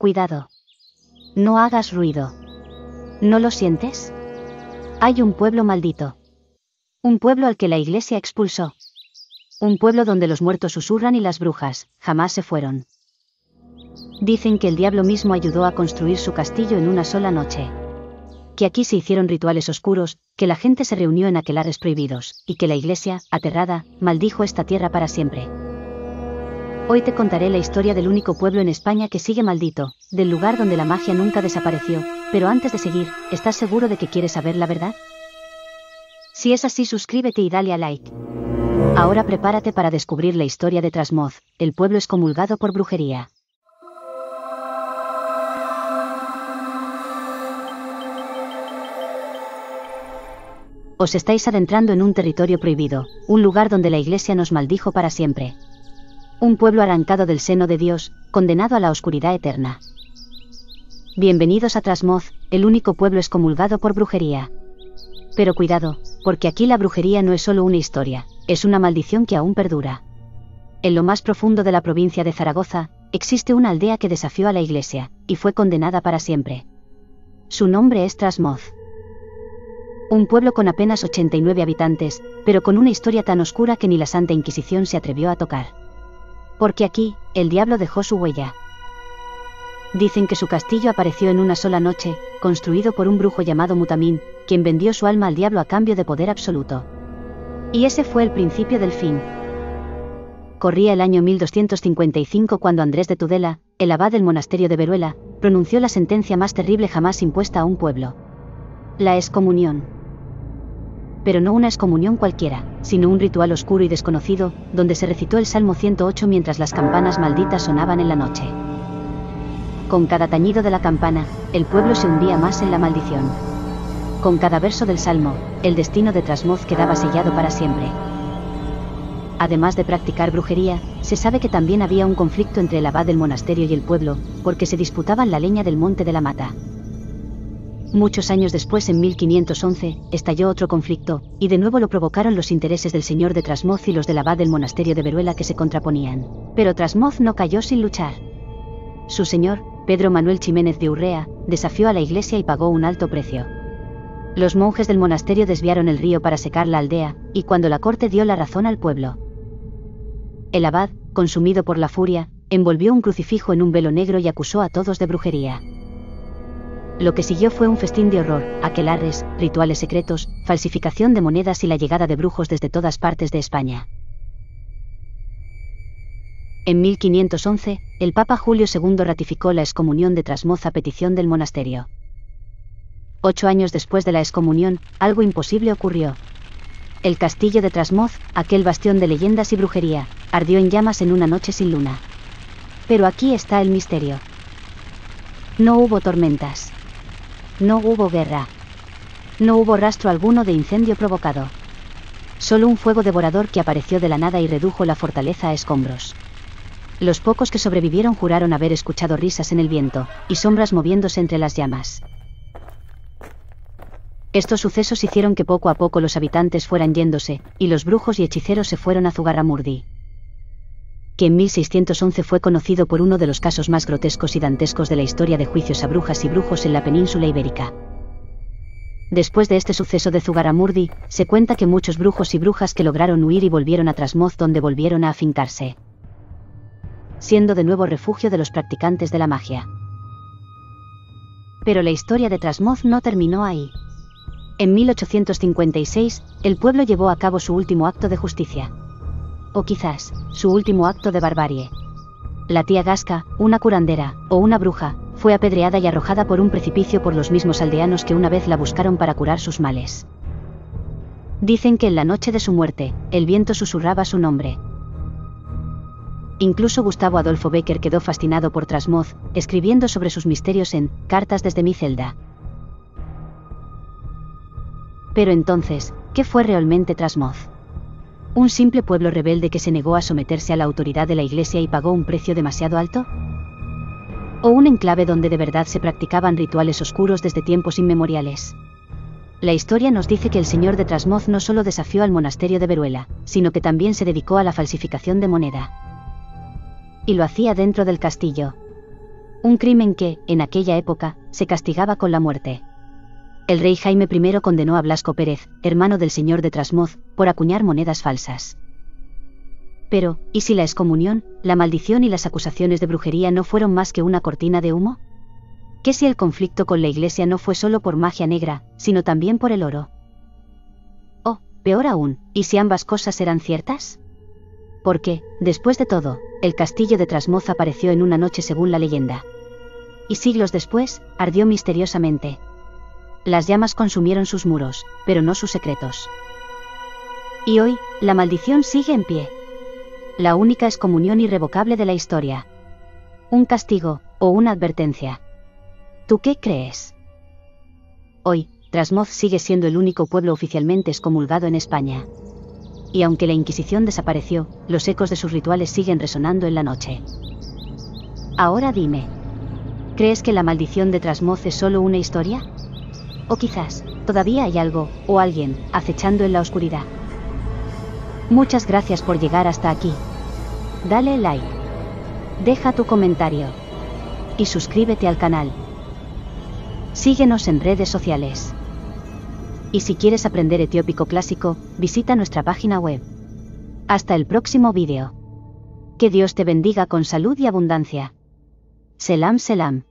Cuidado. No hagas ruido. ¿No lo sientes? Hay un pueblo maldito. Un pueblo al que la Iglesia expulsó. Un pueblo donde los muertos susurran y las brujas jamás se fueron. Dicen que el diablo mismo ayudó a construir su castillo en una sola noche. Que aquí se hicieron rituales oscuros, que la gente se reunió en aquelarres prohibidos, y que la Iglesia, aterrada, maldijo esta tierra para siempre. Hoy te contaré la historia del único pueblo en España que sigue maldito, del lugar donde la magia nunca desapareció, pero antes de seguir, ¿estás seguro de que quieres saber la verdad? Si es así, suscríbete y dale a like. Ahora prepárate para descubrir la historia de Trasmoz, el pueblo excomulgado por brujería. Os estáis adentrando en un territorio prohibido, un lugar donde la Iglesia nos maldijo para siempre. Un pueblo arrancado del seno de Dios, condenado a la oscuridad eterna. Bienvenidos a Trasmoz, el único pueblo excomulgado por brujería. Pero cuidado, porque aquí la brujería no es solo una historia, es una maldición que aún perdura. En lo más profundo de la provincia de Zaragoza, existe una aldea que desafió a la Iglesia, y fue condenada para siempre. Su nombre es Trasmoz. Un pueblo con apenas 89 habitantes, pero con una historia tan oscura que ni la Santa Inquisición se atrevió a tocar. Porque aquí, el diablo dejó su huella. Dicen que su castillo apareció en una sola noche, construido por un brujo llamado Mutamín, quien vendió su alma al diablo a cambio de poder absoluto. Y ese fue el principio del fin. Corría el año 1255 cuando Andrés de Tudela, el abad del monasterio de Veruela, pronunció la sentencia más terrible jamás impuesta a un pueblo. La excomunión. Pero no una excomunión cualquiera, sino un ritual oscuro y desconocido, donde se recitó el Salmo 108 mientras las campanas malditas sonaban en la noche. Con cada tañido de la campana, el pueblo se hundía más en la maldición. Con cada verso del Salmo, el destino de Trasmoz quedaba sellado para siempre. Además de practicar brujería, se sabe que también había un conflicto entre el abad del monasterio y el pueblo, porque se disputaban la leña del monte de la Mata. Muchos años después, en 1511, estalló otro conflicto, y de nuevo lo provocaron los intereses del señor de Trasmoz y los del abad del monasterio de Veruela que se contraponían. Pero Trasmoz no cayó sin luchar. Su señor, Pedro Manuel Ximénez de Urrea, desafió a la Iglesia y pagó un alto precio. Los monjes del monasterio desviaron el río para secar la aldea, y cuando la corte dio la razón al pueblo, el abad, consumido por la furia, envolvió un crucifijo en un velo negro y acusó a todos de brujería. Lo que siguió fue un festín de horror, aquelarres, rituales secretos, falsificación de monedas y la llegada de brujos desde todas partes de España. En 1511, el Papa Julio II ratificó la excomunión de Trasmoz a petición del monasterio. 8 años después de la excomunión, algo imposible ocurrió. El castillo de Trasmoz, aquel bastión de leyendas y brujería, ardió en llamas en una noche sin luna. Pero aquí está el misterio. No hubo tormentas. No hubo guerra. No hubo rastro alguno de incendio provocado. Solo un fuego devorador que apareció de la nada y redujo la fortaleza a escombros. Los pocos que sobrevivieron juraron haber escuchado risas en el viento, y sombras moviéndose entre las llamas. Estos sucesos hicieron que poco a poco los habitantes fueran yéndose, y los brujos y hechiceros se fueron a Zugarramurdi, que en 1611 fue conocido por uno de los casos más grotescos y dantescos de la historia de juicios a brujas y brujos en la península ibérica. Después de este suceso de Zugarramurdi, se cuenta que muchos brujos y brujas que lograron huir y volvieron a Trasmoz, donde volvieron a afincarse, siendo de nuevo refugio de los practicantes de la magia. Pero la historia de Trasmoz no terminó ahí. En 1856, el pueblo llevó a cabo su último acto de justicia. O quizás, su último acto de barbarie. La tía Gasca, una curandera, o una bruja, fue apedreada y arrojada por un precipicio por los mismos aldeanos que una vez la buscaron para curar sus males. Dicen que en la noche de su muerte, el viento susurraba su nombre. Incluso Gustavo Adolfo Bécquer quedó fascinado por Trasmoz, escribiendo sobre sus misterios en Cartas desde mi celda. Pero entonces, ¿qué fue realmente Trasmoz? ¿Un simple pueblo rebelde que se negó a someterse a la autoridad de la Iglesia y pagó un precio demasiado alto? ¿O un enclave donde de verdad se practicaban rituales oscuros desde tiempos inmemoriales? La historia nos dice que el señor de Trasmoz no solo desafió al monasterio de Veruela, sino que también se dedicó a la falsificación de moneda. Y lo hacía dentro del castillo. Un crimen que, en aquella época, se castigaba con la muerte. El rey Jaime I condenó a Blasco Pérez, hermano del señor de Trasmoz, por acuñar monedas falsas. Pero, ¿y si la excomunión, la maldición y las acusaciones de brujería no fueron más que una cortina de humo? ¿Qué si el conflicto con la Iglesia no fue solo por magia negra, sino también por el oro? O, peor aún, ¿y si ambas cosas eran ciertas? Porque, después de todo, el castillo de Trasmoz apareció en una noche según la leyenda. Y siglos después, ardió misteriosamente. Las llamas consumieron sus muros, pero no sus secretos. Y hoy, la maldición sigue en pie. La única excomunión irrevocable de la historia. Un castigo, o una advertencia. ¿Tú qué crees? Hoy, Trasmoz sigue siendo el único pueblo oficialmente excomulgado en España. Y aunque la Inquisición desapareció, los ecos de sus rituales siguen resonando en la noche. Ahora dime, ¿crees que la maldición de Trasmoz es solo una historia? O quizás, todavía hay algo, o alguien, acechando en la oscuridad. Muchas gracias por llegar hasta aquí. Dale like. Deja tu comentario. Y suscríbete al canal. Síguenos en redes sociales. Y si quieres aprender etiópico clásico, visita nuestra página web. Hasta el próximo vídeo. Que Dios te bendiga con salud y abundancia. Selam Selam.